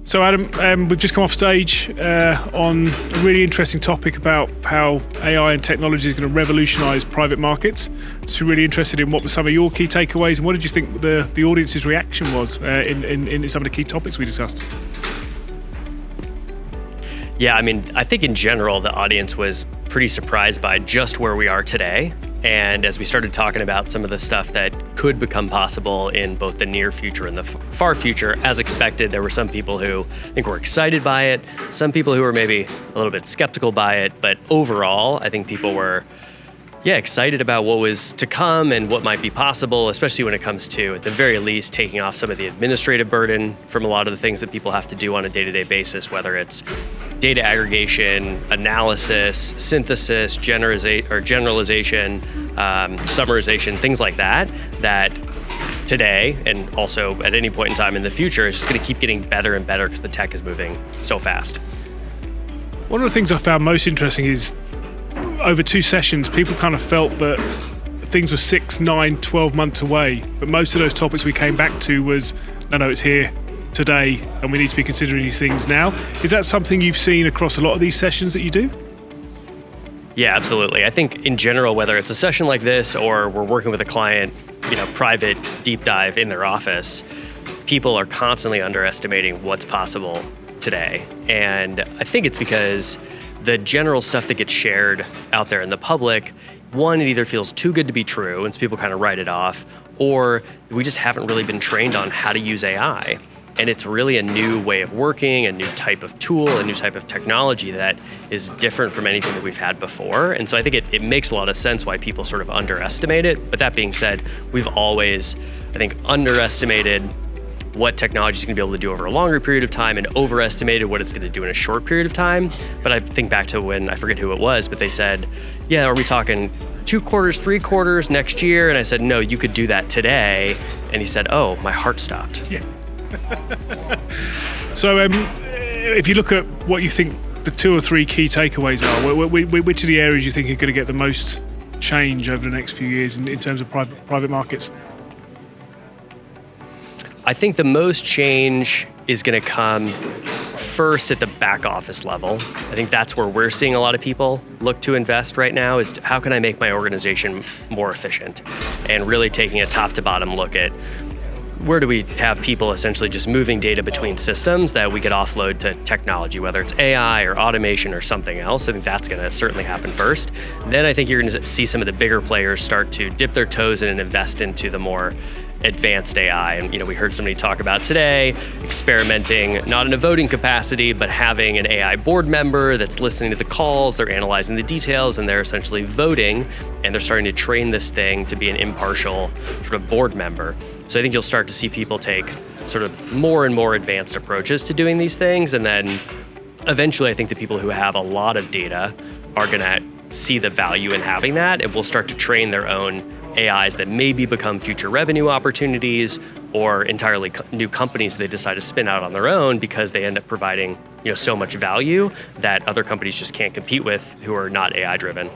So Adam, we've just come off stage on a really interesting topic about how AI and technology is going to revolutionise private markets. Just be really interested in what were some of your key takeaways and what did you think the audience's reaction was in some of the key topics we discussed? Yeah, I think in general, the audience was pretty surprised by just where we are today. And as we started talking about some of the stuff that could become possible in both the near future and the far future, as expected, there were some people who I think were excited by it, some people who were maybe a little bit skeptical by it. But overall, I think people were excited about what was to come and what might be possible, especially when it comes to, at the very least, taking off some of the administrative burden from a lot of the things that people have to do on a day-to-day basis, whether it's data aggregation, analysis, synthesis, generalization, summarization, things like that today and also at any point in time in the future is just going to keep getting better and better because the tech is moving so fast. One of the things I found most interesting is over 2 sessions, people kind of felt that things were 6, 9, 12 months away. But most of those topics we came back to was, no, it's here today and we need to be considering these things now. Is that something you've seen across a lot of these sessions that you do? Yeah, absolutely. I think in general, whether it's a session like this or we're working with a client, private deep dive in their office, people are constantly underestimating what's possible today. And I think it's because the general stuff that gets shared out there in the public, one, it either feels too good to be true, and so people kind of write it off, or we just haven't really been trained on how to use AI. And it's really a new way of working, a new type of tool, a new type of technology that is different from anything that we've had before. And so I think it makes a lot of sense why people sort of underestimate it. But that being said, we've always, I think, underestimated what technology is going to be able to do over a longer period of time and overestimated what it's going to do in a short period of time. But I think back to when, I forget who it was, but they said, yeah, are we talking 2 quarters, 3 quarters next year? And I said, no, you could do that today. And he said, oh, my heart stopped. Yeah. So if you look at what you think the 2 or 3 key takeaways are, which of the areas you think are going to get the most change over the next few years in terms of private markets? I think the most change is going to come first at the back office level. I think that's where we're seeing a lot of people look to invest right now is how can I make my organization more efficient, and really taking a top to bottom look at where do we have people essentially just moving data between systems that we could offload to technology, whether it's AI or automation or something else. I think that's going to certainly happen first. Then I think you're going to see some of the bigger players start to dip their toes in and invest into the more advanced AI. And we heard somebody talk about today, experimenting, not in a voting capacity, but having an AI board member that's listening to the calls, they're analyzing the details, and they're essentially voting, and they're starting to train this thing to be an impartial sort of board member. So I think you'll start to see people take sort of more and more advanced approaches to doing these things. And then eventually I think the people who have a lot of data are going to see the value in having that, and will start to train their own AIs that maybe become future revenue opportunities or entirely new companies they decide to spin out on their own because they end up providing so much value that other companies just can't compete with who are not AI driven.